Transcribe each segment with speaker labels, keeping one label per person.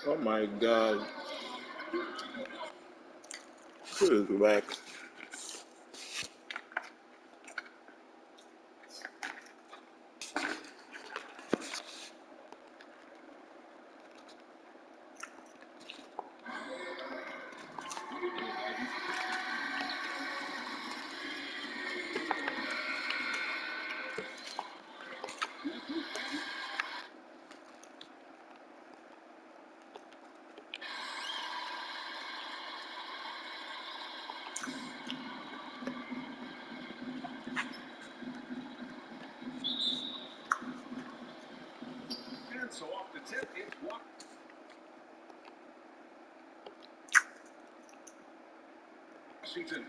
Speaker 1: Oh my god. This is whack.
Speaker 2: So off the tip, it's Washington.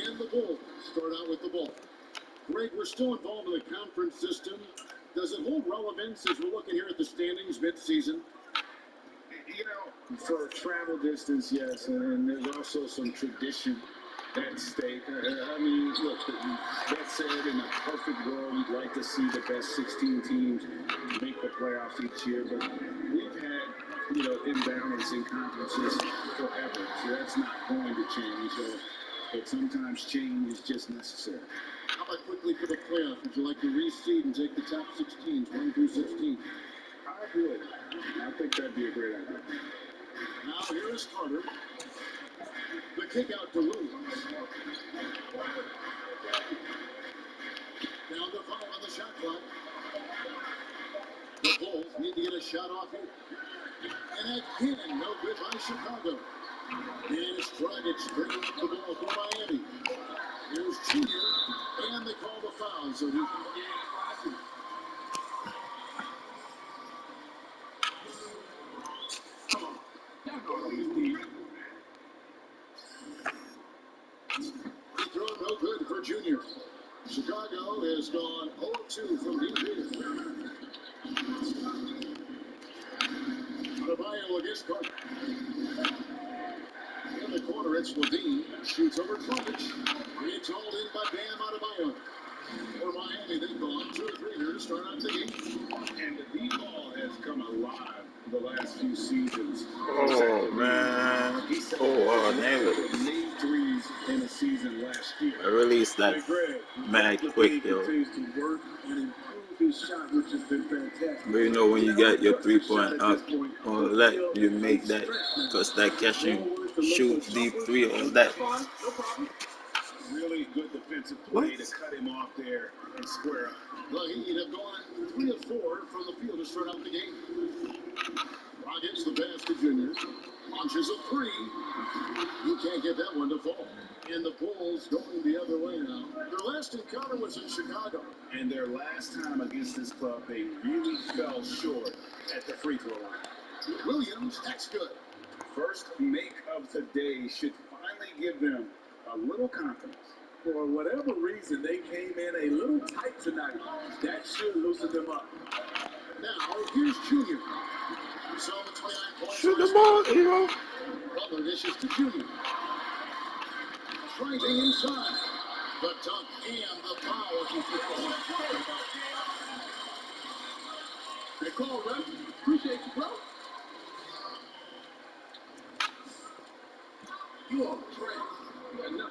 Speaker 2: And the Bulls start out with the ball. Greg, we're still involved in the conference system. Does it hold relevance as we're looking here at the standings mid-season? You know, for travel distance, yes, and there's also some tradition at stake. I mean, look, that said, in a perfect world, you'd like to see the best 16 teams make the playoffs each year, but we've had, imbalance in conferences forever, so that's not going to change. But sometimes change is just necessary. How about quickly for the playoffs? Would you like to reseed and take the top 16, 1 through 16? I would. I think that'd be a great idea. Now here is Carter. The kick out to Williams. Down to 5 on the shot clock. The Bulls need to get a shot off here. And again, no good by Chicago. And Dragic bringing up the ball for Miami. Here's Junior, and they call the foul, so he can get Free throw, no good for Junior. Chicago has gone 0-2 from deep here. Adebayo against Carter. In the corner, it's Levine. Shoots over Dragic. It's hauled in by Bam Adebayo. For Miami, they've gone 2 or 3 here to start out the game. And the deep ball has come alive the last few seasons.
Speaker 1: Oh man. Oh, negative.
Speaker 2: 8 threes in a season last year.
Speaker 1: I released that mad quick, yo.
Speaker 2: Continues to work and improve his shot, which has been fantastic.
Speaker 1: But you know, when you got your 3 point up or let you make that, because that catching shoot deep three or that.
Speaker 2: Really good defensive play to cut him off there and square up. Well, he'd have gone 3 of 4 from the field to start out the game. Rockets the pass to Junior. Launches a 3. You can't get that one to fall. And the Bulls going the other way now. Their last encounter was in Chicago. And their last time against this club, they really fell short at the free throw line. Williams, that's good. First make of the day should finally give them a little confidence. For whatever reason, they came in a little tight tonight. That should loosen them up. Now, here's Junior. So the 29 points.
Speaker 1: Shoot the ball, hero.
Speaker 2: Butler dishes to Junior. Striking inside. The dunk and the foul. They call, ref. Appreciate you, bro. You are trash. No.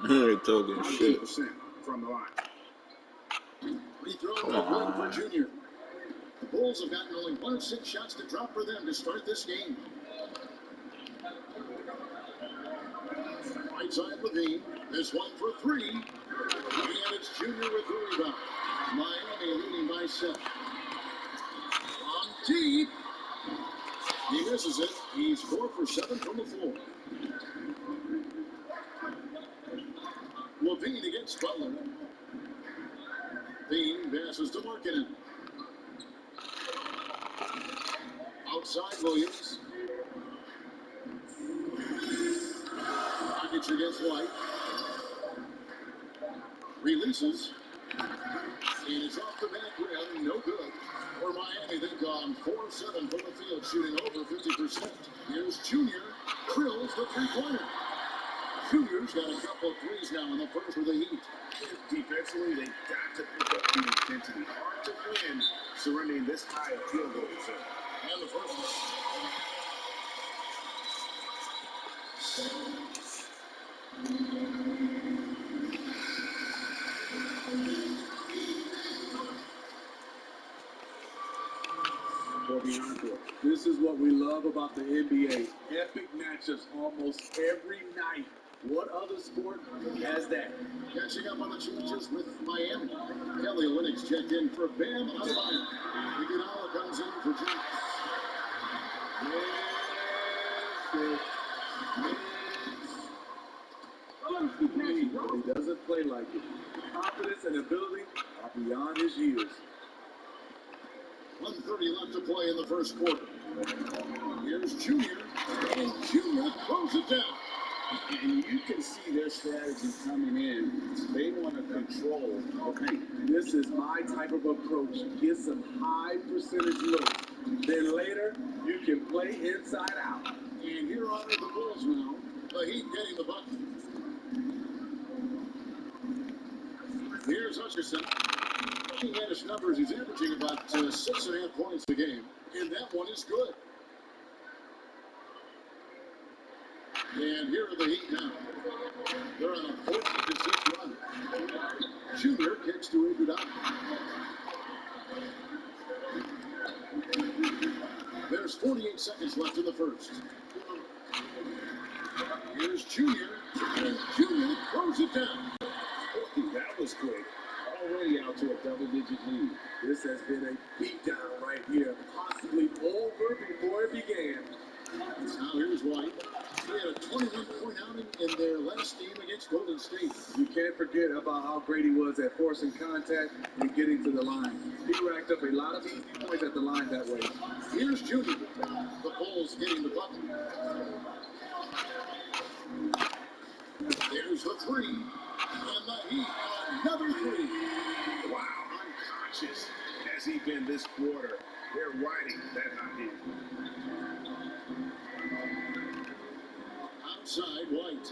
Speaker 1: You're talking shit.
Speaker 2: 100% from the line. Free throw
Speaker 1: Come
Speaker 2: no good
Speaker 1: on.
Speaker 2: for Junior. The Bulls have gotten only 1 of 6 shots to drop for them to start this game. Right side Levine. This one for 3. And it's Junior with the rebound. Miami leading by 7. On deep. He misses it. He's 4 for 7 from the floor. Levine against Butler. Bean passes to Markkanen. Outside Williams. Rockets against White. Releases. And it's off the back rim. No good. For Miami, they've gone 4-7 from the field, shooting over 50%. Here's Junior. Drills the three-pointer. Junior's got a couple of threes now in the first for the Heat. Defensively, they've got to pick up the intensity. Hard to win surrendering this high of field goal percentage. And the first one. This is what we love about the NBA. Epic matchups almost every night. What other sport has that? Catching up on the changes with Miami. Kelly Olynyk checked in for Bam Adebayo. Iguodala comes in for James. He doesn't play like it. Confidence and ability are beyond his years. 1:30 left to play in the first quarter. Here's Junior, and Junior throws it down. And you can see their strategy coming in. They want to control the paint. This is my type of approach. Get some high percentage looks. Then later, you can play inside out. And here are the Bulls now. The Heat getting the bucket. Here's Hutcherson. Looking at his numbers, he's averaging about 6.5 points a game. And that one is good. And here are the Heat now. They're on a 14-6 run. Junior kicks to Iguodala. There's 48 seconds left in the first. Here's Junior, and Junior throws it down. That was quick. Already out to a double-digit lead. This has been a beatdown right here, possibly over before it began. Now here's White. He had a 21-point outing in their last game against Golden State. You can't forget about how great he was at forcing contact and getting to the line. He racked up a lot of easy points at the line that way. Here's Junior. The Bulls getting the bucket. There's the 3. And the Heat, another 3. Wow, unconscious has he been this quarter. They're riding that hot hand. Outside White.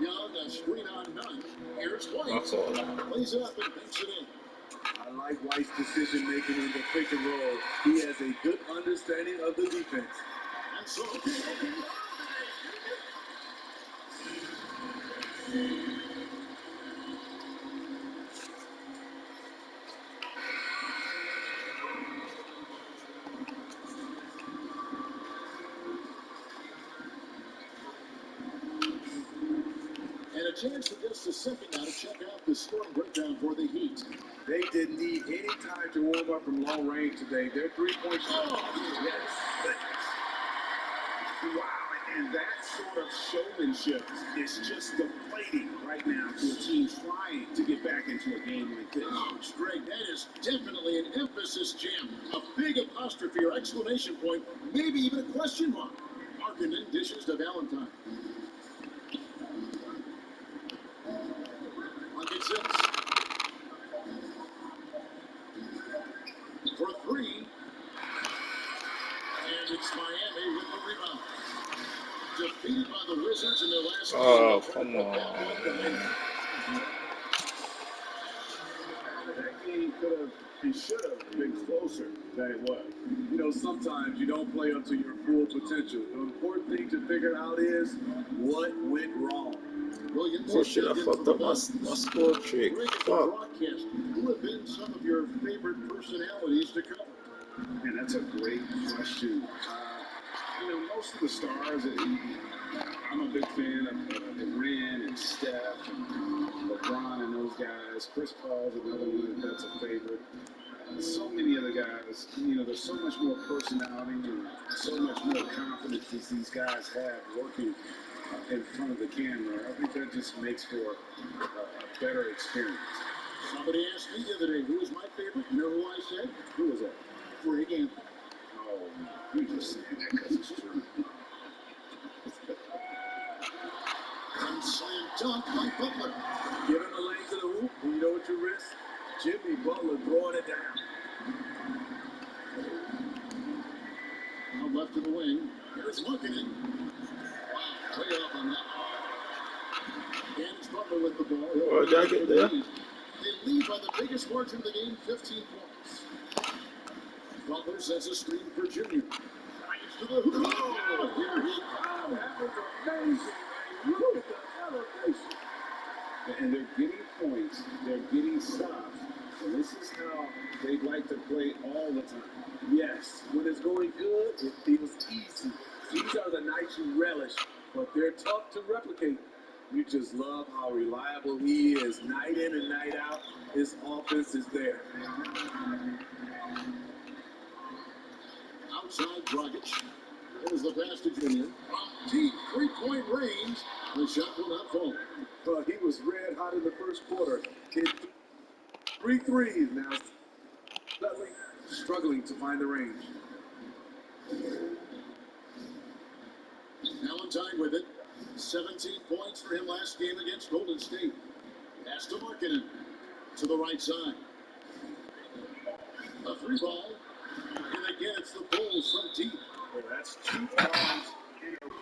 Speaker 2: Young, a screen on none. Here's White. Plays it up and banks it in. I like White's decision making in the pick and roll. He has a good understanding of the defense. And So, okay. And a chance for just a second now to check out the scoring breakdown for the Heat. They didn't need any time to warm up from long range today. Their three-point shot. Oh, yes. Wow, and that sort of showmanship is just deflating right now to a team trying to get back into a game like this. Oh, Greg, that is definitely an emphasis jam. A big apostrophe or exclamation point, maybe even a question mark. Markinen dishes to Valentine. Bucket six. For three, and it's Miami with the rebound. Defeated by the Wizards in their last game.
Speaker 1: Oh, come on.
Speaker 2: That game could have and should have been closer than it was. You know, sometimes you don't play up to your full potential. The important thing to figure out is what went wrong. Williams
Speaker 1: Oh shit, I fucked up my score trick. Fuck.
Speaker 2: Who have been some of your favorite personalities to cover? Man, that's a great question. You know, most of the stars, I'm a big fan of Durant and Steph and LeBron and those guys. Chris Paul's another one that's a favorite. So many other guys, you know, there's so much more personality and so much more confidence that these guys have working in front of the camera. I think that just makes for a better experience. Somebody asked me the other day, who was my favorite? You know who I said? Who was that? Greg Anthony. Oh, no. You just saying that because it's true. And slam dunk by Butler. Get in the lane to the hoop, and you know what you risk? Jimmy Butler throwing it down. Now left to the wing. Here's Markinen. Wow, way off on that. And it's Butler with the ball.
Speaker 1: Oh, did I get there?
Speaker 2: They lead by the biggest margin of the game, 15 points. Butler sets a screen for Junior. Drives to the hoop. Oh, here he comes. That was amazing. Look at the elevation. And they're getting points. They're getting stops. And this is how they like to play all the time. Yes, when it's going good, it feels easy. These are the nights you relish, but they're tough to replicate. You just love how reliable he is night in and night out. His offense is there. Outside Dragic. There's the pass to Junior. From deep three-point range. The shot will not fall. He was red hot in the first quarter. Hit 3 threes now. Dudley struggling to find the range. Valentine with it. 17 points for him last game against Golden State. Pass to Markinen. To the right side. A free ball. And again, it's the Bulls from deep. Well, that's 2 times in a row.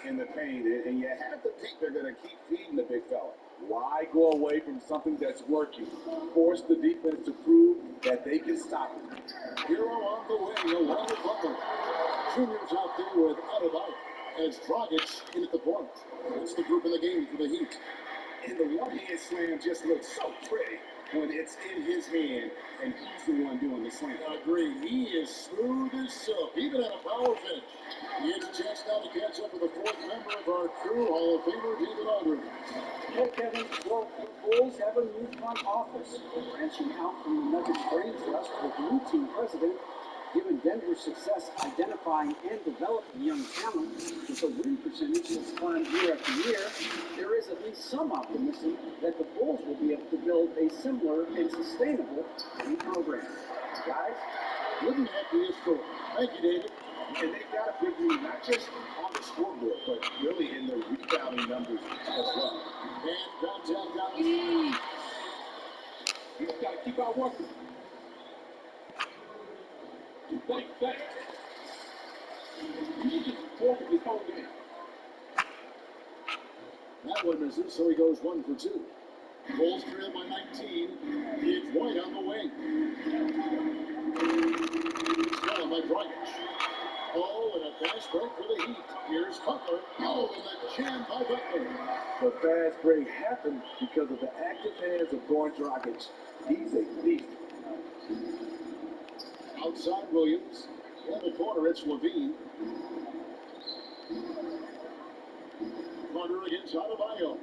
Speaker 2: In the paint, and you have to think they're going to keep feeding the big fella. Why go away from something that's working. Force the defense to prove that they can stop it. Hero on the way, along with Butler. Junior's out there with Adebayo as Dragic in at the point. It's the group in the game for the Heat. And the one-hand slam just looks so pretty when it's in his hand and he's the one doing the slam. I agree. He is smooth as silk, even at a power finish. He has a chance now to catch up with the fourth member of our crew, Hall of Famer David Aldridge.
Speaker 3: Well, Kevin, well, the Bulls have a new front office, branching out from the Nuggets brain trust with new team president. Given Denver's success identifying and developing young talent with a win percentage that's climbed year after year, there is at least some optimism that the Bulls will be able to build a similar and sustainable winning program. Guys,
Speaker 2: Wouldn't that be a story? Thank you, David. And they've got a big lead, not just on the scoreboard, but really in their rebounding numbers as well. And contact down. You just got to keep out working. Like that. You just walking this whole game. That one misses, so he goes 1 for 2. Bulls trail by 19. It's White on the wing. Stolen by Dragic. Oh, and a fast break for the Heat. Here's Butler. Oh, and the jam by Butler. The fast break happened because of the active hands of Goran Dragic. He's a beast. Outside Williams. In the corner, it's Levine. Carter against Adebayo.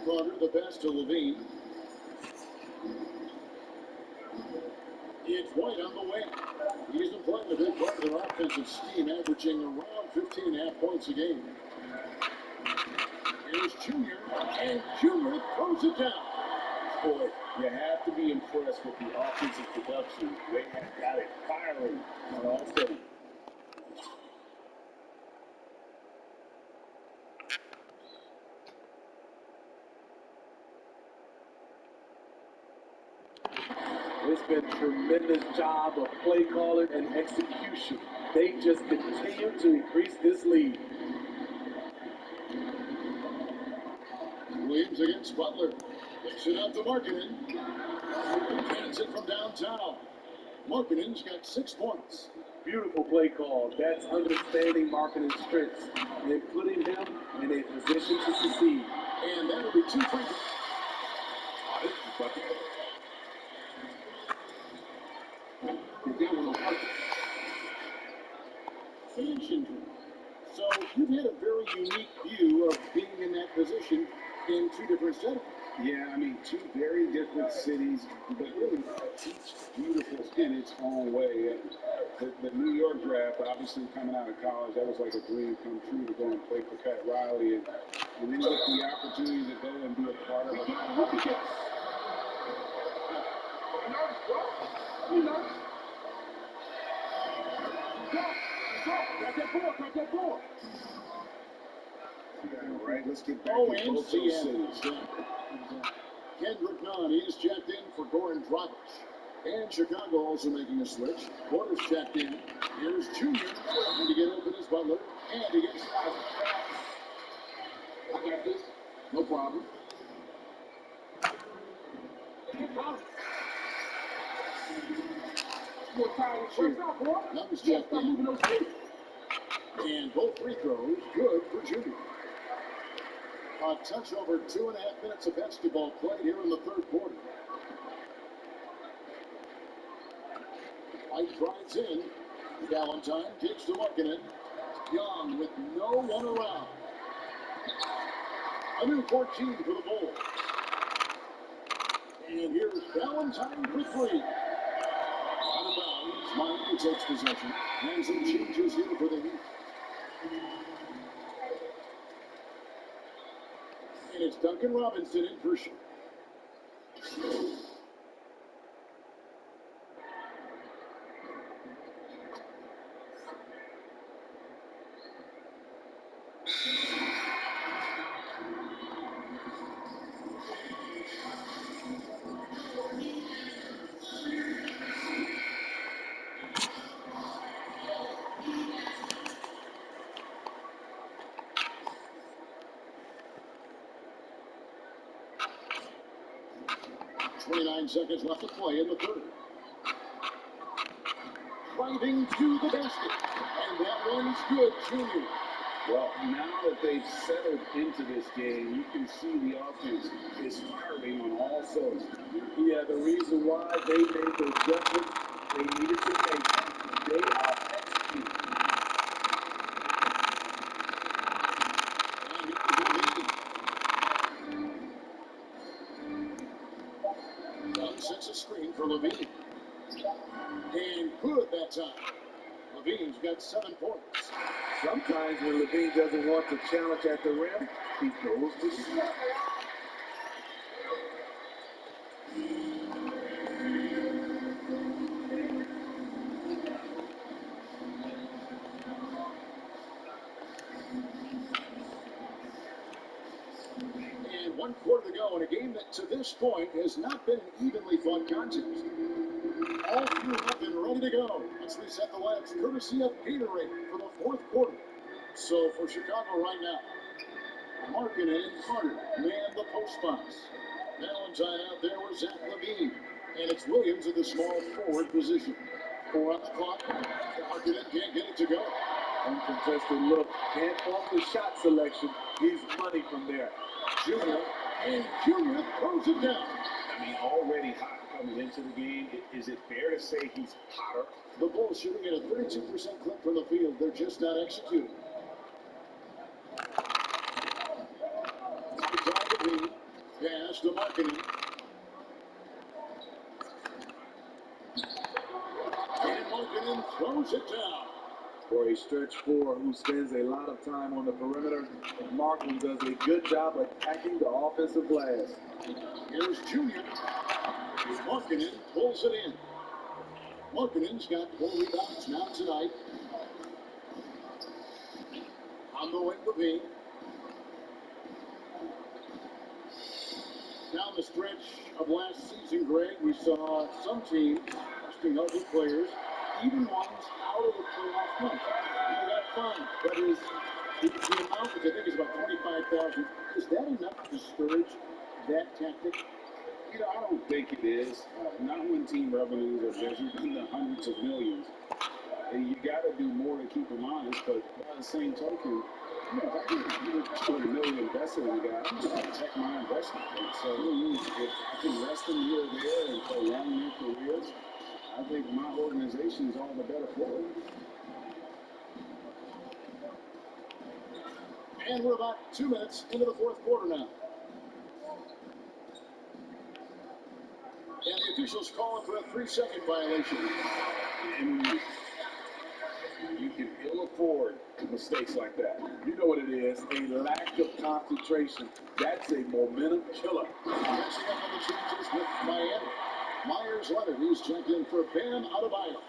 Speaker 2: Carter the pass to Levine. It's White on the wing. He's been playing a big part of their offensive scheme, averaging around 15.5 points a game. Here's Junior, and Junior throws it down. Boy, you have to be impressed with the offensive production. They have got it firing on all cylinders. It's been a tremendous job of play calling and execution. They just continue to increase this lead. Williams against Butler. Picks it out to Markkanen. Hands it from downtown. Markkanen's got 6 points. Beautiful play call. That's understanding Markkanen's strengths and putting him in a position to succeed. And that'll be 2 free. Oh, this is a bucket. So you've had a very unique view of being in that position in 2 different settings. Yeah, I mean, 2 very different cities, but really each beautiful in its own way. The New York draft, obviously coming out of college, that was like a dream come true to go and play for Pat Riley, and then you get the opportunity to go and be a part of it. Yeah, right. Let's get back to both those cities. Kendrick Nunn, he's checked in for Goran Dragic. And Chicago also making a switch. Porter's checked in. Here's Junior. Trying to get open as Butler. And he gets out. I got this. No problem. Nunn's checked in. And both free throws good for Junior. A touch over 2.5 minutes of basketball played here in the third quarter. White drives in. Valentine kicks to Markkanen. Young with no one around. A new 14 for the Bulls. And here's Valentine for 3. Out of bounds. Miami takes possession. And some changes here for the Heat. And it's Duncan Robinson in for sure. 29 seconds left to play in the third. Driving to the basket. And that one's good, Junior.
Speaker 4: Well, now that they've settled into this game, you can see the offense is firing on all cylinders. Yeah, the reason why they made the adjustments they needed to make, they are executing.
Speaker 2: Young sets a screen for Levine. And good that time. Levine's got 7 points.
Speaker 4: Sometimes when Levine doesn't want to challenge at the rim, he goes to shoot.
Speaker 2: And 1 quarter to go in a game that to this point has not been an evenly fought contest. All fueled up and ready to go. Let's reset the lights, courtesy of Gatorade for the 4th quarter. So for Chicago right now, Markin and Carter man the post spots. Valentine out there with Zach Levine. And it's Williams in the small forward position. 4 on the clock. Markin can't get it to go.
Speaker 4: Uncontested look. Can't fault the shot selection. He's money from there.
Speaker 2: Junior. And Junior throws it down.
Speaker 4: I mean, already hot coming into the game. Is it fair to say he's hotter?
Speaker 2: The Bulls shooting at a 32% clip from the field. They're just not executing. Pass to Marketing. And Marketing throws it down.
Speaker 4: For a stretch 4 who spends a lot of time on the perimeter, Markham does a good job attacking the offensive glass.
Speaker 2: Here's Junior. Marketing pulls it in. Marketing's got 4 rebounds now tonight. On the wing, Levine. Down the stretch of last season, Greg, we saw some teams resting healthy players, even ones out of the playoff hunt. Now that fine, that is the amount, which I think is about 25,000. Is that enough to discourage that tactic?
Speaker 4: You know, I don't think it is. Not when team revenues are measured in the hundreds of millions. You got to do more to keep them honest, but by the same token, you know, if I can get $200 million invested in a guy, I'm going to protect my investment. And so if I can rest them here or there and prolong their careers, I think my organization is all the better for it.
Speaker 2: And we're about 2 minutes into the 4th quarter now. And the officials calling for a 3-second violation.
Speaker 4: And you can ill afford mistakes like that. You know what it is, a lack of concentration. That's a momentum killer.
Speaker 2: Catching up on the changes with Miami. Myers Leonard, who's checked in for Bam Adebayo.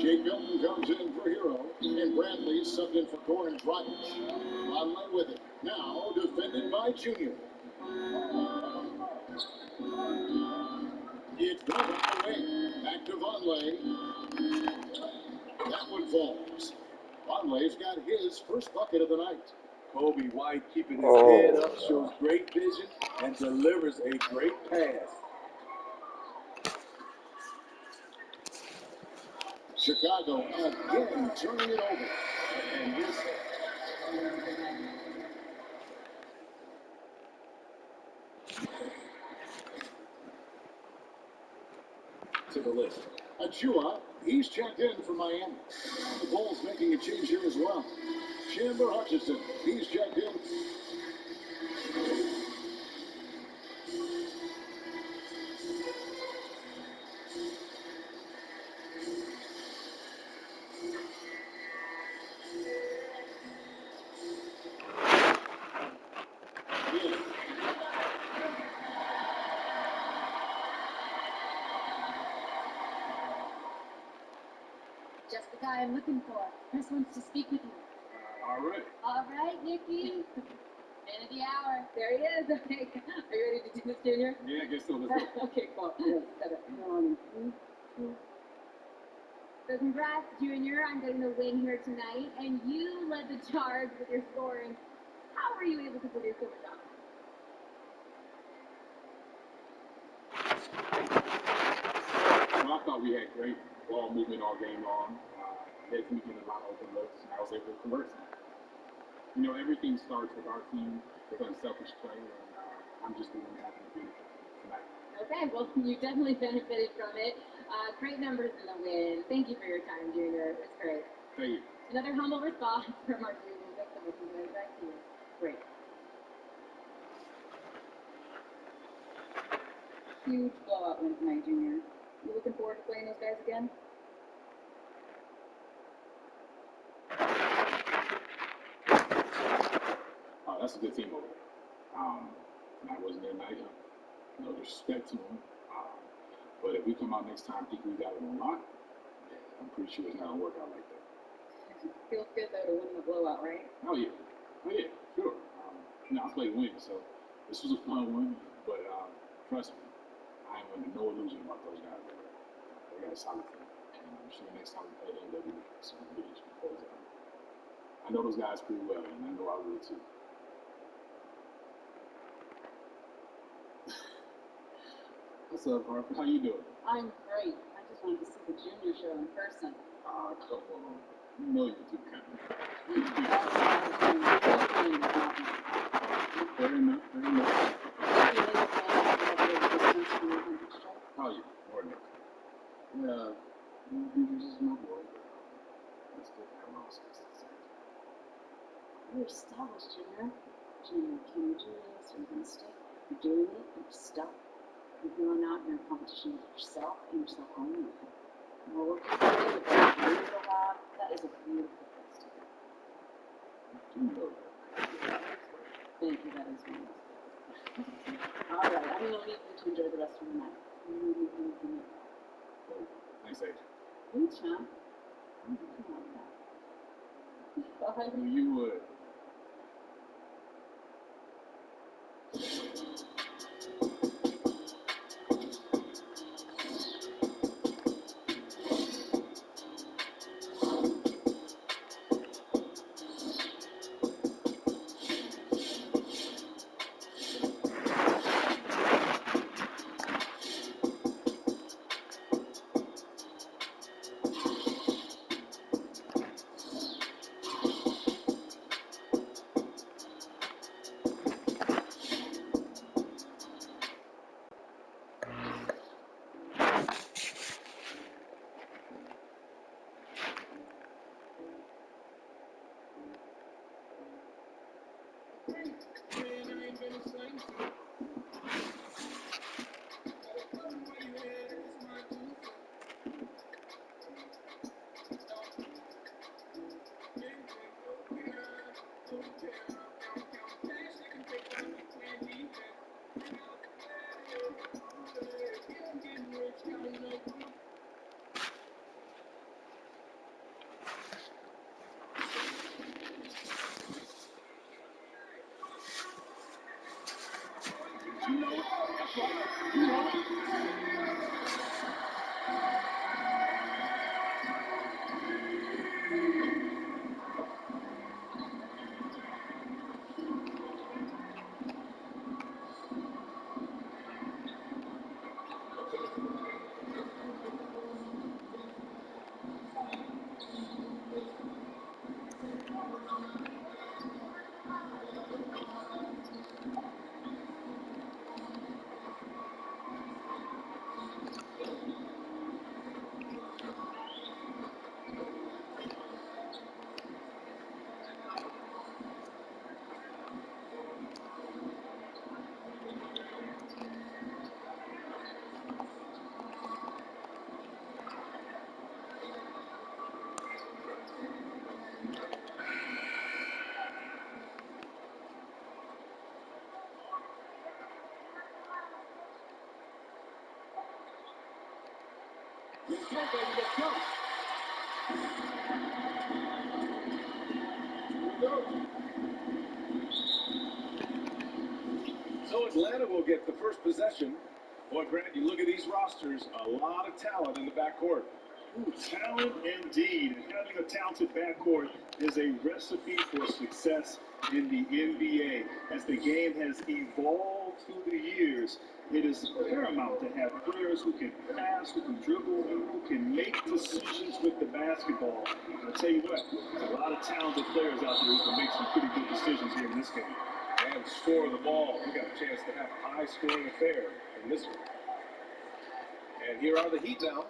Speaker 2: Jake Milton comes in for Hero. And Bradley subbed in for Goran Dragic. Vonleh with it. Now defended by Junior. It's one away. Back to Vonleh. That one falls. Vonleh's got his first bucket of the night.
Speaker 4: Kobe White keeping his head up, shows great vision, and delivers a great pass.
Speaker 2: Chicago again turning it over. And this
Speaker 4: to the list.
Speaker 2: Achua, he's checked in for Miami. The Bulls making a change here as well. Chandler Hutchison, he's checked in.
Speaker 5: Just the guy I'm looking for. Chris wants to speak with you.
Speaker 4: All right.
Speaker 5: All right, Nikki. Man of the hour. There he is. Okay. Are you ready to do this, Junior?
Speaker 4: Yeah, I guess so. Let's go.
Speaker 5: Okay, cool. So congrats, Junior, on getting the win here tonight. And you led the charge with your scoring. How were you able to produce so much offense?
Speaker 4: We had great ball movement all game long. Led to me getting a lot of open looks, and I was able to convert some. You know, everything starts with our team with unselfish play, and I'm just doing happy to be tonight.
Speaker 5: Okay, well, you definitely benefited from it. Great numbers in the win. Thank you for your time, Junior. It was great.
Speaker 4: Thank you.
Speaker 5: Another humble response from our Junior victim. We'll be right back to you. Great. Huge blowout win tonight, Junior. You looking forward to playing those guys again?
Speaker 4: That's a good team over there. I wasn't there tonight. No disrespect to them. But if we come out next time, think we got it on lock, I'm pretty sure it's not gonna work out like that.
Speaker 5: Feels good though to win the blowout, right?
Speaker 4: Oh yeah, sure. I played win, so this was a fun one. But trust me, I am under no illusion about those guys. They got a solid team, and I'm sure next time we play them, they'll be some bitch because I know those guys pretty well, and I know I will too. What's up, Harper? How you doing?
Speaker 6: I'm great. I just wanted to see the Junior show in person.
Speaker 4: Come on. You know you're too kind. Fair enough. Oh, yeah. More than that. Yeah. This is my boy. Let's get that wrong.
Speaker 6: You're established, Junior. Junior, can you do this? Are you going to stick? You're doing it. You're stuck. You're going out in your competition with yourself and yourself only. Well, we're just going to go out. That is a beautiful place to go.
Speaker 4: You know that.
Speaker 6: Thank you. That is wonderful. All right. I'm going to leave you to enjoy the rest of the night.
Speaker 4: Thanks, AJ.
Speaker 6: Hey, champ. Come on now. Bye.
Speaker 4: You would.
Speaker 2: So Atlanta will get the first possession. Boy, Brad, you look at these rosters, a lot of talent in the backcourt.
Speaker 4: Ooh, talent indeed. And having a talented backcourt is a recipe for success in the NBA. As the game has evolved all through the years, it is paramount to have players who can pass, who can dribble, who can make decisions with the basketball. And I tell you what, there's a lot of talented players out there who can make some pretty good decisions here in this game.
Speaker 2: And score the ball. We got a chance to have a high-scoring affair in this one. And here are the Heat now.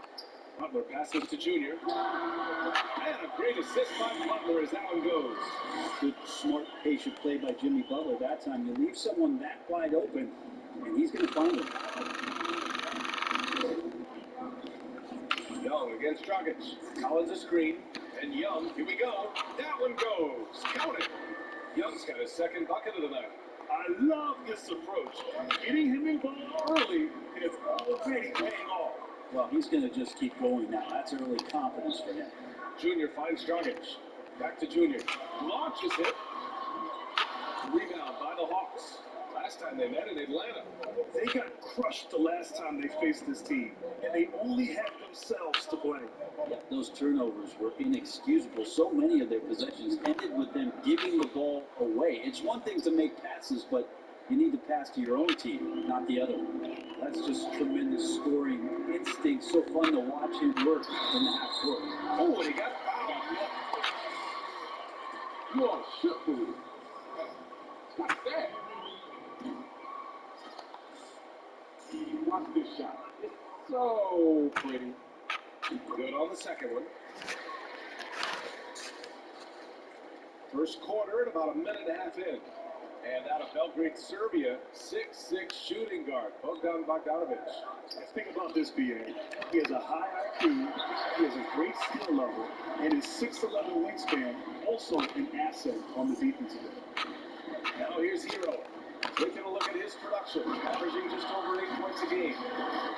Speaker 2: Butler passes to Junior. And a great assist by Butler as that one goes.
Speaker 3: Good, smart, patient play by Jimmy Butler that time. You leave someone that wide open, and he's going to find it.
Speaker 2: Young against Dragic. Collins a screen. And Young, here we go. That one goes. Count it. Young's got his second bucket of the night.
Speaker 4: I love this approach. Getting him involved early is already paying off.
Speaker 3: Well, he's going to just keep going now. That's early confidence for him.
Speaker 2: Junior finds Dragic. Back to Junior. Launches it. Rebound by the Hawks. Last time they met in Atlanta.
Speaker 4: They got crushed the last time they faced this team, and they only had themselves to blame.
Speaker 3: Yeah, those turnovers were inexcusable. So many of their possessions ended with them giving the ball away. It's one thing to make passes, but you need to pass to your own team, not the other one. That's just tremendous scoring instinct. So fun to watch him work in the half court.
Speaker 2: Oh, and he got fouled. You are shook with it. What's that? Watch this shot. It's so pretty. Good on the second one. First quarter and about a minute and a half in. And out of Belgrade, Serbia, 6'6" shooting guard, Bogdan Bogdanovic.
Speaker 4: Think about this, BA. He has a high IQ, he has a great skill level, and his 6'11" wingspan also an asset on the defensive end.
Speaker 2: Now here's Hero. Taking a look at his production, averaging just over 8 points a game.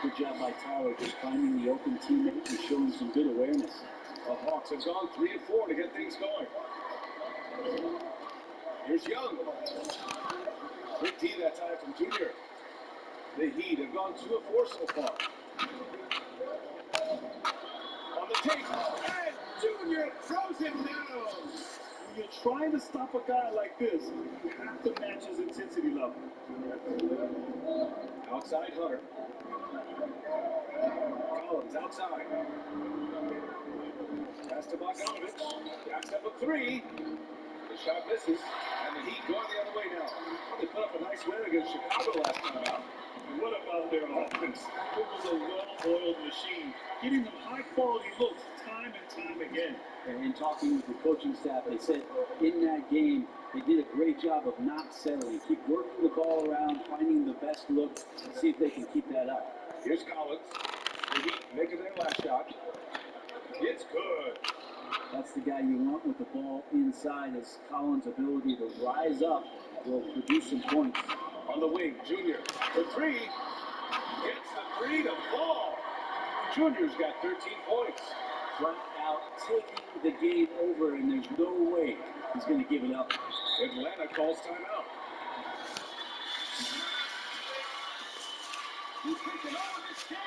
Speaker 3: Good job by Tyler just finding the open teammate and showing some good awareness.
Speaker 2: The Hawks have gone 3 and 4 to get things going. Here's Young. Quick D that time from Junior. The Heat have gone 2 of 4 so far. On the take, and Junior throws him down.
Speaker 4: When you're trying to stop a guy like this, you have to match his intensity level.
Speaker 2: Outside Hunter. Collins outside. Pass to Bogdanovic. Backs up a 3. The shot misses, and the Heat going the other way now. Well, they put up a nice win against Chicago last time out.
Speaker 4: And what about their offense? It was a well-oiled machine, getting them high-quality looks time and time again.
Speaker 3: And in talking with the coaching staff, they said in that game, they did a great job of not settling. Keep working the ball around, finding the best look, and see if they can keep that up.
Speaker 2: Here's Collins. The Heat making their last shot. It's good.
Speaker 3: That's the guy you want with the ball inside, as Collins' ability to rise up will produce some points.
Speaker 2: On the wing, Junior. The 3. Gets the 3 to fall. Junior's got 13 points.
Speaker 3: Flat out taking the game over, and there's no way he's going to give it up.
Speaker 2: Atlanta calls timeout. He's taking over this game.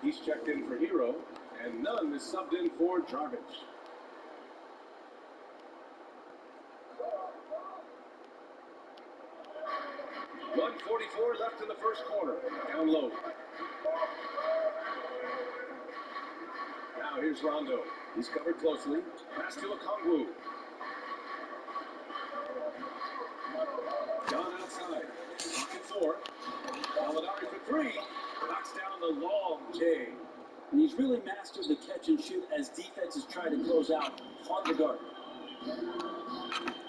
Speaker 2: He's checked in for Hero, and Nunn is subbed in for Dragic. .144 left in the first quarter. Down low. Now here's Rondo. He's covered closely. Pass to Okongwu. Gone outside. Pocket 4. Gallinari for 3. Knocks down the long J.
Speaker 3: And he's really mastered the catch and shoot as defenses try to close out. Hard to guard.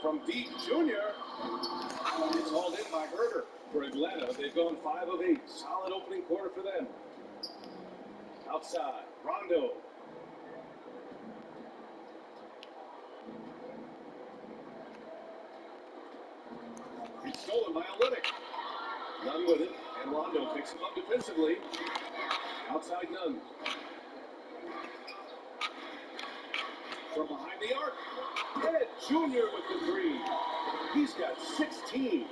Speaker 2: From deep, Junior. It's hauled in by Herder. For Atlanta, they've gone 5 of 8. Solid opening quarter for them. Outside, Rondo. It's stolen by Olynyk. Nunn with it, and Rondo picks him up defensively. Outside Nunn. from behind the arc. Ed Jr. with the three. He's got 16.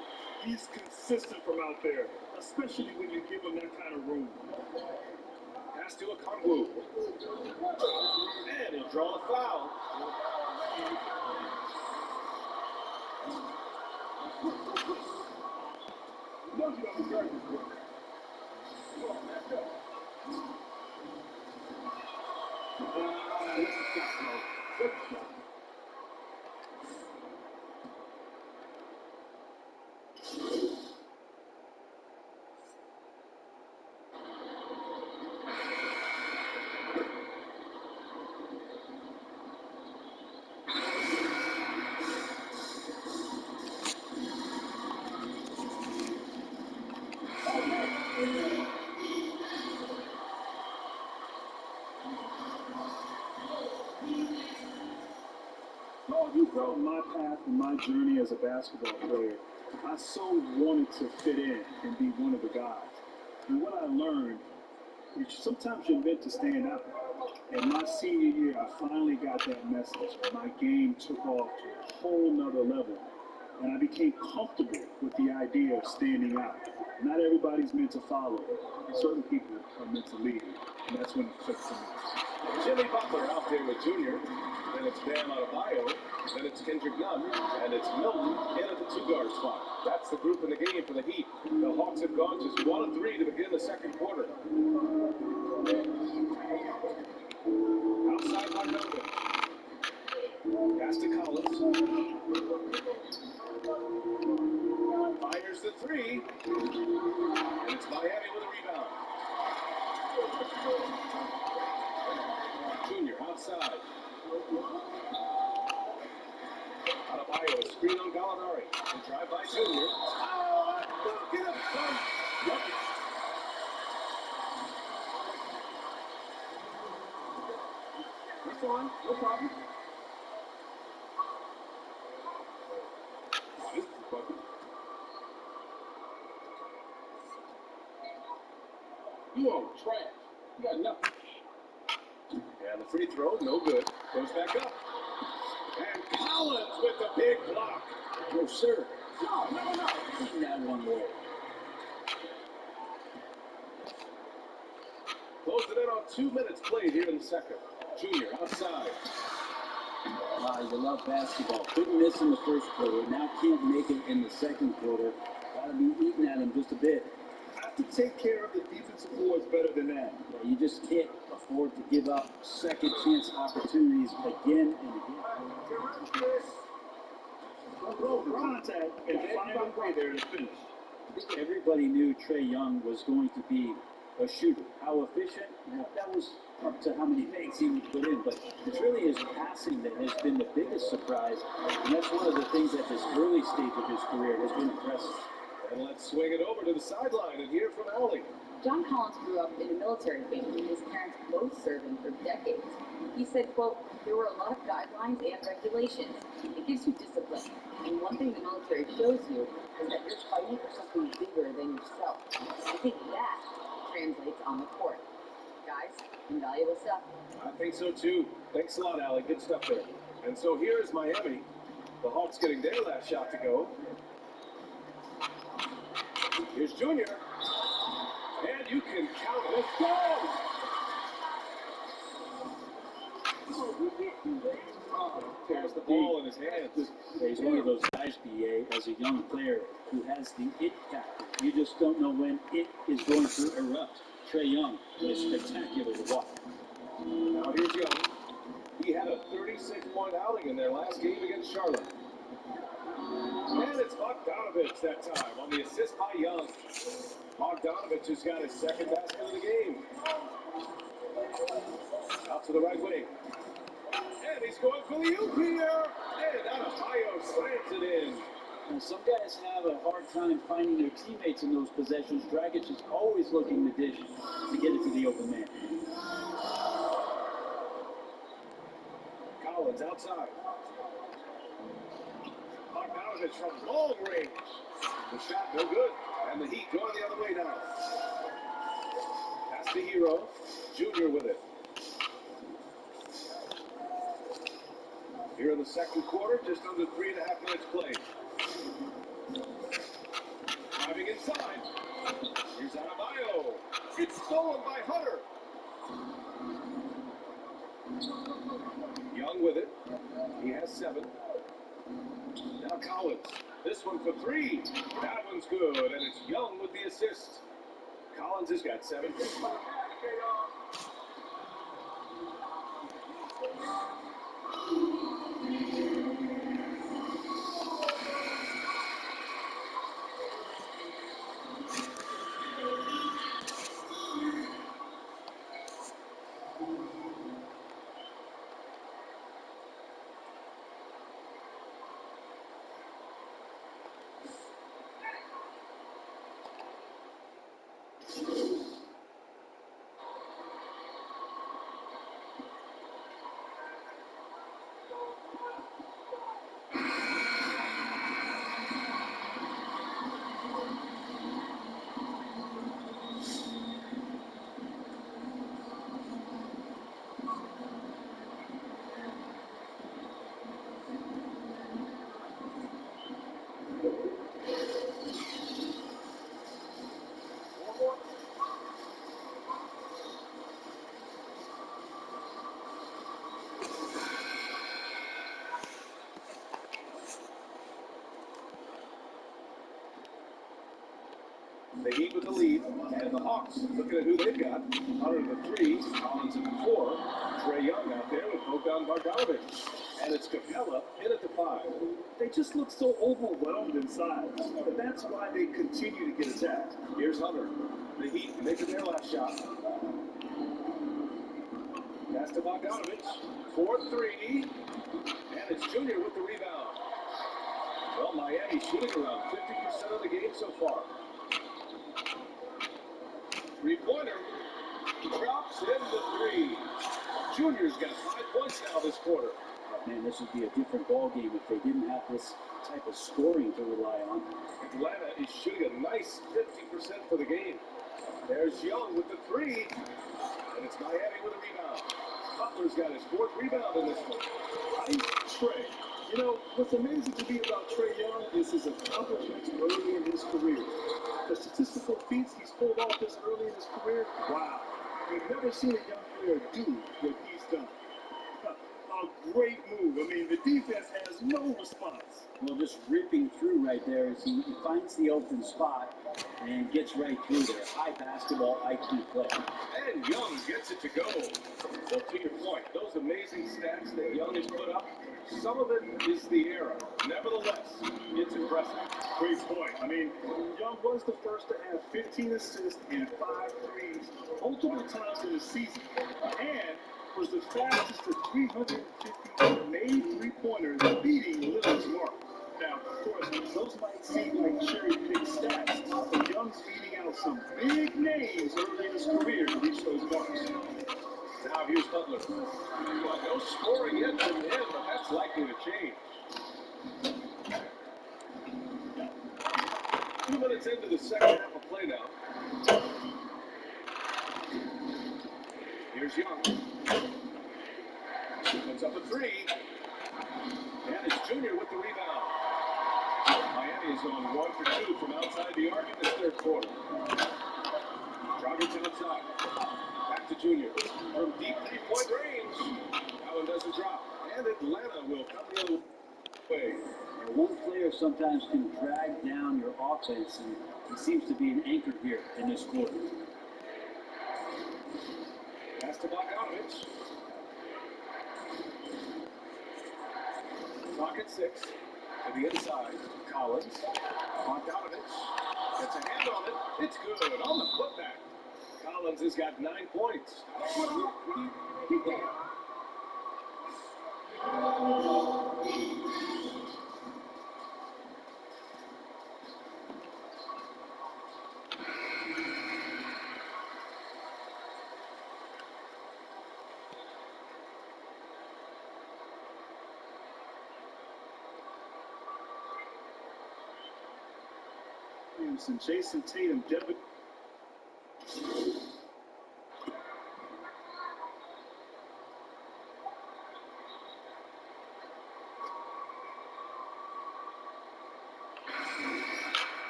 Speaker 2: He's consistent from out there, especially when you give him that kind of room. Pass to Okongwu. And he'll draw a foul. No, you don't deserve this one. Come on, back up. That's a shot, bro. Good shot. Oh, you brought my path and my journey as a basketball player. I so wanted to fit in and be one of the guys. And what I learned is sometimes you're meant to stand out. In my senior year, I finally got that message. My game took off to a whole nother level. And I became comfortable with the idea of standing out. Not everybody's meant to follow. Certain people are meant to lead. And that's when it clicked for me. Jimmy Butler out there with Junior. Then it's Bam Adebayo. Then it's Kendrick Nunn. And it's Milton in at the two-guard spot. That's the group in the game for the Heat. The Hawks have gone just 1 of 3 to begin the second quarter. Outside by Duncan. Pass to Collins. Fires the three. And it's Miami with a rebound. Junior outside. Adebayo, screen on Gallinari. And drive by Junior. Oh, look at him! Yep. That's on, no problem. This is a bucket. You are trash. You got nothing. And the free throw, no good. Goes back up. And Collins with the big block. No, sir. No. Taking that one way. Closed it in on 2 minutes played here in the second. Junior outside.
Speaker 3: Wow, you love basketball. Couldn't miss in the first quarter. Now can't make it in the second quarter. Got to be eating at him just a bit.
Speaker 2: Have to take care of the defensive boards better than that.
Speaker 3: Yeah, you just can't afford to give up second chance opportunities again and again.
Speaker 2: The contact and find a way there to finish.
Speaker 3: I think everybody knew Trae Young was going to be a shooter. How efficient? That was up to how many makes he would put in. But it's really his passing that has been the biggest surprise. And that's one of the things at this early stage of his career has been impressive.
Speaker 2: And let's swing it over to the sideline and hear from Allie.
Speaker 6: John Collins grew up in a military family. His parents both serving for decades. He said, quote, there were a lot of guidelines and regulations. It gives you discipline. And one thing the military shows you is that you're fighting for something bigger than yourself. I think that translates on the court. Guys, invaluable stuff.
Speaker 2: I think so too. Thanks a lot, Allie. Good stuff there. And so here is Miami. The Hawks getting their last shot to go. Here's Junior. And you can count it. Go! Tears the ball in his hands.
Speaker 3: He's one of those guys, BA, as a young player who has the it factor. You just don't know when it is going to erupt. Trae Young is spectacular to watch.
Speaker 2: Now here's Young. He had a 36-point outing in their last game against Charlotte. And it's Bogdanovich that time on the assist by Young. Bogdanovich has got his second basket of the game. Out to the right wing. And he's going for the oop here. And Adebayo slams it in.
Speaker 3: And some guys have a hard time finding their teammates in those possessions. Dragic is always looking to dish to get it to the open man.
Speaker 2: Collins outside. Bogdanovich from long range. The shot no good. And the Heat going the other way now. Pass to Hero. Junior with it. Here in the second quarter, just under 3.5 minutes played. Driving inside. Here's Adebayo. It's stolen by Hunter. Young with it. He has 7. Now Collins. This one for 3. That one's good, and it's Young with the assist. Collins has got 7. The Heat with the lead, and the Hawks looking at who they've got. Hunter at the 3, Collins at the 4, Trae Young out there with Bogdan Bogdanovic. And it's Capella in at the 5.
Speaker 7: They just look so overwhelmed inside, and that's why they continue to get attacked.
Speaker 2: Here's Hunter. The Heat making their last shot. Pass to Bogdanovic. 4-3. And it's Junior with the rebound. Well, Miami shooting around 50% of the game so far. 3-pointer. Drops in the 3. Junior's got 5 points now this quarter.
Speaker 3: Man, this would be a different ball game if they didn't have this type of scoring to rely on.
Speaker 2: Atlanta is shooting a nice 50% for the game. There's Young with the 3. And it's Miami with a rebound. Butler's got his 4th rebound in this one.
Speaker 7: Trae. You know, what's amazing to me about Trae Young is his accomplishments early in his career. The statistical feats he's pulled off this early in his career, wow. You've never seen a young player do what he's done. A great move. I mean, the defense has no response.
Speaker 3: Well, just ripping through right there as he finds the open spot and gets right through there. High basketball IQ play.
Speaker 2: And Young gets it to go. Well, to your point, those amazing stats that Young has put up, some of it is the era. Nevertheless, it's impressive.
Speaker 7: Great point. I mean, Young was the first to have 15 assists and 5 threes multiple times in the season, and was the fastest to 350 made three-pointers, beating Lillard's mark. Now, of course, those might seem like cherry-picked stats, but Young's beating out some big names early in his career to reach those marks.
Speaker 2: Now here's Butler. Well, no scoring yet from him, but that's likely to change. 2 minutes into the second half of play now. Here's Young. Puts up a 3. And it's Junior with the rebound. Miami is going 1 for 2 from outside the arc in this third quarter. Dragic outside. Back to Junior. From deep 3-point range. That one doesn't drop. And Atlanta will come the other way.
Speaker 3: One player sometimes can drag down your offense, and he seems to be an anchor here in this quarter.
Speaker 2: Pass to Bogdanovic. Clock at 6. To the inside. Collins. Bogdanovic. Gets a hand on it. It's good. On the putback. Collins has got 9 points.
Speaker 7: And Jason Tatum, Devin.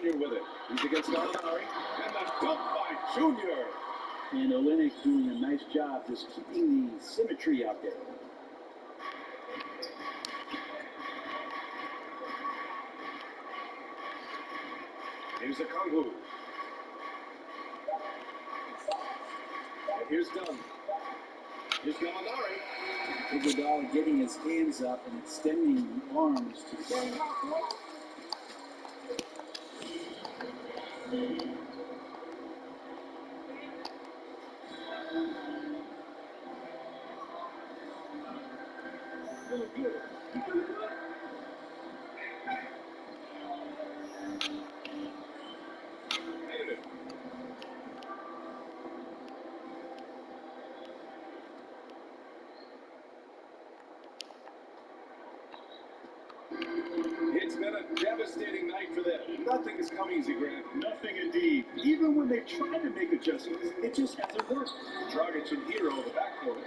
Speaker 2: Junior with it. He's against Gallinari. And the dunk by Junior.
Speaker 3: And Olenek doing a nice job just keeping the symmetry out there.
Speaker 2: Here's a Kongwu. And here's Dunn. Here's Gallinari.
Speaker 3: Iguodala getting his hands up and extending the arms to
Speaker 2: Really good. Keep it up. Negative. It's been a devastating night for them. Nothing has come easy, Grant.
Speaker 7: Nothing indeed. Even when they've tried to make adjustments, it just hasn't worked.
Speaker 2: Dragic and Hero in the backcourt.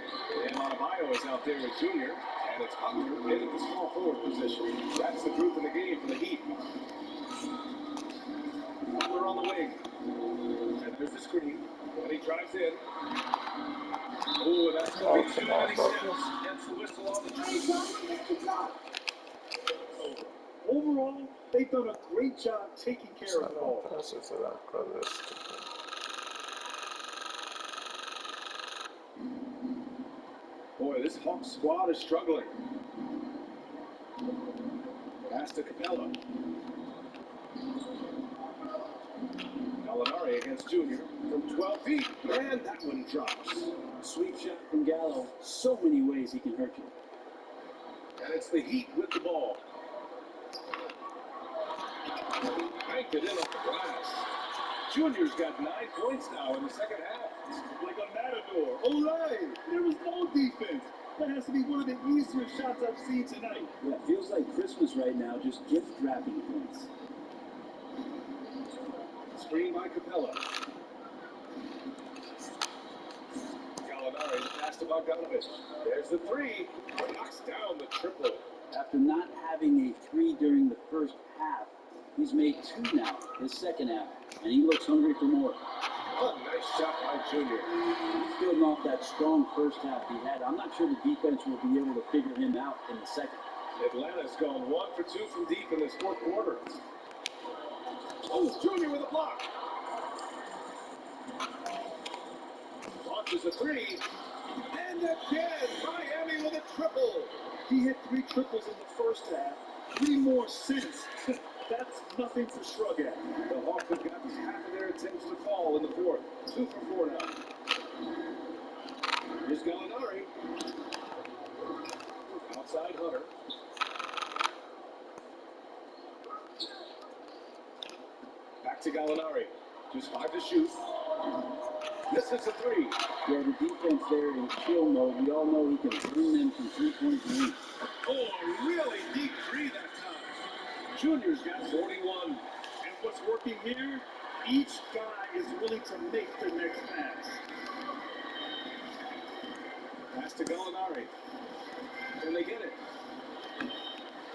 Speaker 2: And Montevideo is out there with Junior. And it's Butler in at the small forward position. That's the group in the game for the Heat. Butler on the wing. And there's the screen. And he drives in. Oh, that's going to be too many steps. Gets the whistle on the tree.
Speaker 7: Overall, they've done a great job taking care of the ball.
Speaker 2: Boy, this Hawks squad is struggling. Pass to Capella. Gallinari against Junior from 12 feet. And that one drops.
Speaker 3: sweep shot from Gallo. So many ways he can hurt you.
Speaker 2: And it's the Heat with the ball. Banked it in off the glass. Junior's got 9 points now in the second half.
Speaker 7: Like a matador. Olay! There was no defense. That has to be one of the easier shots I've seen tonight.
Speaker 3: Yeah, it feels like Christmas right now, just gift wrapping points.
Speaker 2: Screen by Capella. Gallinari pass to Bogdanovich. There's the three. Knocks down the triple.
Speaker 3: After not having a 3 during the first half, he's made 2 now, his second half, and he looks hungry for more.
Speaker 2: Oh, nice shot by Junior.
Speaker 3: He's building off that strong first half he had. I'm not sure the defense will be able to figure him out in the second.
Speaker 2: Atlanta's gone 1 for 2 from deep in this fourth quarter. Oh, Junior with a block. Launches a 3. And again, Miami with a triple.
Speaker 7: He hit 3 triples in the first half. 3 more since. That's nothing to shrug at.
Speaker 2: The Hawks have gotten half of their attempts to fall in the fourth. 2 for 4 now. Here's Gallinari. Outside Hunter. Back to Gallinari. Just 5 to shoot. Misses a 3.
Speaker 3: Yeah, the defense there in chill mode, we all know he can bring them from 3-point range.
Speaker 2: Oh, a really deep 3 that time. Junior's got 41.
Speaker 7: And what's working here? Each guy is willing to make the next pass.
Speaker 2: Pass to Gallinari. Can they get it?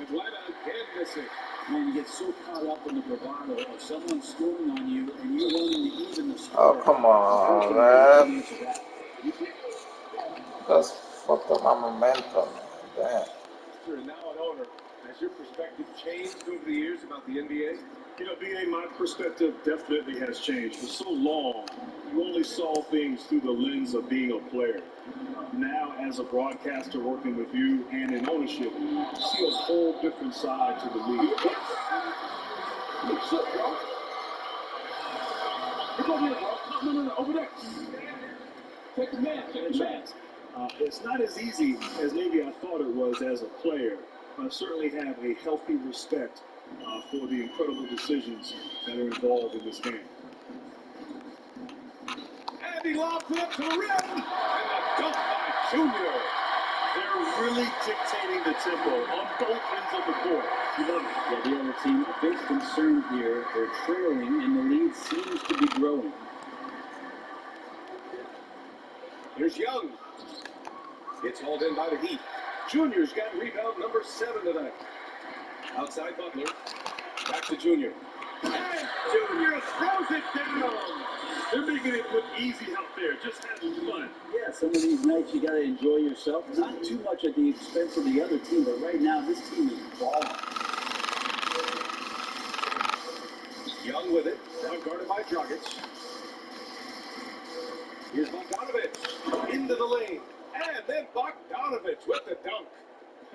Speaker 2: Atlanta again missing.
Speaker 3: Man, you get so caught up in the bravado of someone scoring on you and you're wanting to even the score.
Speaker 1: Oh, come on, man. That's fucked up my momentum, man. Damn.
Speaker 2: You're now an owner. Has your perspective changed over the years about the NBA?
Speaker 7: You know, BA, my perspective definitely has changed. For so long, you only saw things through the lens of being a player. Now, as a broadcaster working with you and in ownership, you see a whole different side to the league.
Speaker 2: What's up, bro? Look over here, bro. No, over there. Take the man, take the man.
Speaker 7: It's not as easy as maybe I thought it was as a player. I certainly have a healthy respect for the incredible decisions that are involved in this game.
Speaker 2: And he lobs it up to the rim. And a dunk by Junior.
Speaker 7: They're really dictating the tempo on both ends of the court. You love it.
Speaker 3: Yeah, the other team a bit concerned here. They're trailing and the lead seems to be growing.
Speaker 2: Here's Young. It's hauled in by the Heat. Junior's got rebound number 7 tonight. Outside Butler. Back to Junior. And
Speaker 7: Junior throws it down. They're making it look easy out there, just having fun.
Speaker 3: Yeah, some of these nights you got to enjoy yourself. Not too much at the expense of the other team, but right now this team is balling.
Speaker 2: Young with it, now guarded by Dragic. Here's Bogdanovich into the lane, and then Bogdanovich with the dunk.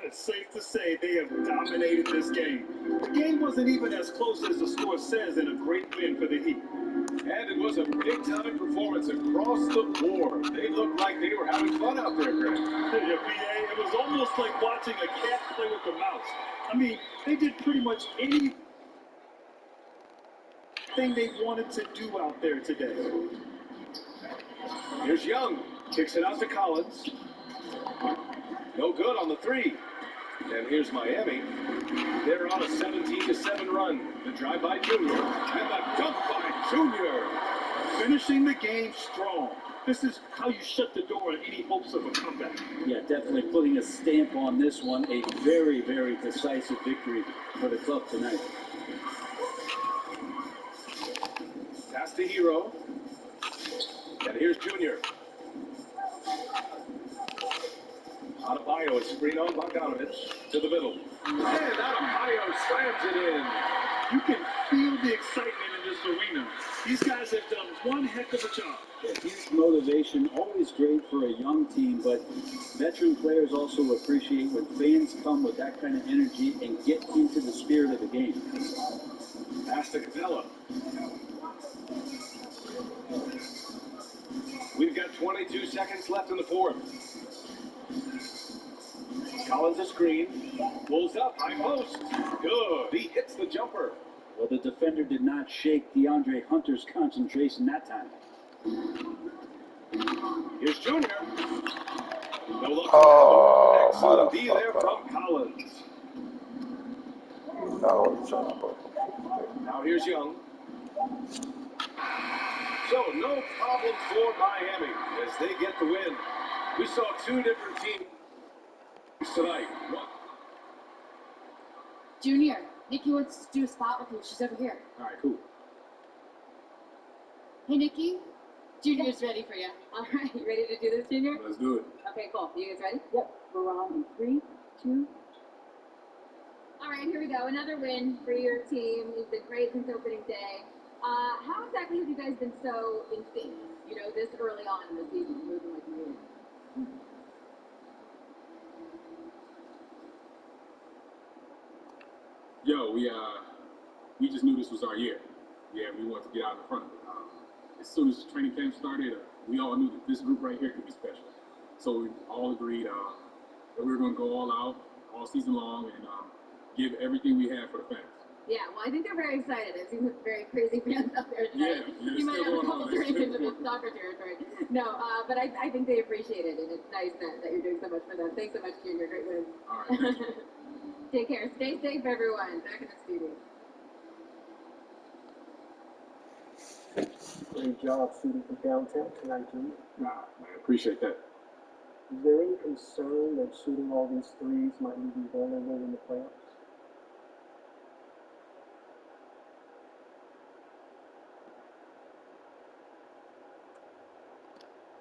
Speaker 7: It's safe to say they have dominated this game. The game wasn't even as close as the score says, and a great win for the Heat.
Speaker 2: And it was a big-time performance across the board. They looked like they were having fun out there, Greg.
Speaker 7: Yeah, PA, it was almost like watching a cat play with a mouse. I mean, they did pretty much anything they wanted to do out there today.
Speaker 2: Here's Young, kicks it out to Collins. No good on the three. And here's Miami. They're on a 17-7 run. The drive by Junior. And the dunk by Junior.
Speaker 7: Finishing the game strong. This is how you shut the door on any hopes of a comeback.
Speaker 3: Yeah, definitely putting a stamp on this one. A very, very decisive victory for the club tonight.
Speaker 2: Pass to Hero. And here's Junior. Adebayo is screen on Bogdanovich to the middle. And Adebayo slams it in.
Speaker 7: You can feel the excitement in this arena. These guys have done one heck of a job.
Speaker 3: Yeah, huge motivation, always great for a young team, but veteran players also appreciate when fans come with that kind of energy and get into the spirit of the game.
Speaker 2: Pass to Capella. We've got 22 seconds left in the fourth. Collins a screen. Pulls up, high post. Good. He hits the jumper.
Speaker 3: Well, the defender did not shake DeAndre Hunter's concentration that time.
Speaker 2: Here's Junior. No look.
Speaker 1: Oh,
Speaker 2: Excellent D there
Speaker 1: motherfucker.
Speaker 2: from Collins.
Speaker 1: No, son of a...
Speaker 2: Now here's Young. So no problem for Miami as they get the win. We saw two different teams tonight.
Speaker 6: Junior, Nikki wants to do a spot with you. She's over here.
Speaker 3: All right, cool.
Speaker 6: Hey, Nikki. Junior's ready for you. All right, you ready to do this, Junior?
Speaker 3: Let's do it.
Speaker 6: Okay, cool. You guys ready? Yep. We're on in 3, 2.
Speaker 5: All right, here we go. Another win for your team. You've been great since opening day. How exactly have you guys been so in sync? You know, this early on in the season, moving like you did.
Speaker 8: Yo, we just knew this was our year. Yeah, we wanted to get out in front of it. As soon as training camp started, we all knew that this group right here could be special. So we all agreed that we were going to go all out all season long and give everything we had for the fans.
Speaker 5: Yeah, well, I think they're very excited. It seems like very crazy fans out there tonight.
Speaker 8: Yeah,
Speaker 5: You might have a couple drinks into the
Speaker 8: on.
Speaker 5: soccer territory. No, but I think they appreciate it, and it's nice that you're doing so much for them. Thanks so much, Junior. Great win.
Speaker 8: All right, thank you.
Speaker 5: Take care. Stay safe, everyone. Back in the studio.
Speaker 9: Great job shooting from downtown tonight, Jimmy.
Speaker 8: Nah, man, appreciate that.
Speaker 9: Is there any concern that shooting all these threes might leave you vulnerable in the playoffs?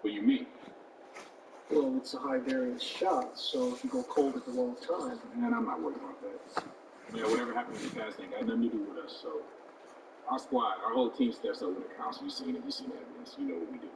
Speaker 8: What do you mean?
Speaker 9: Well, it's a high variance shot, so if you go cold at the wrong time.
Speaker 8: Man, I'm not worried about that. Yeah, whatever happened in the past ain't got nothing to do with us. So our squad, our whole team steps up when it counts. You've seen it. You've seen evidence. You know what we do.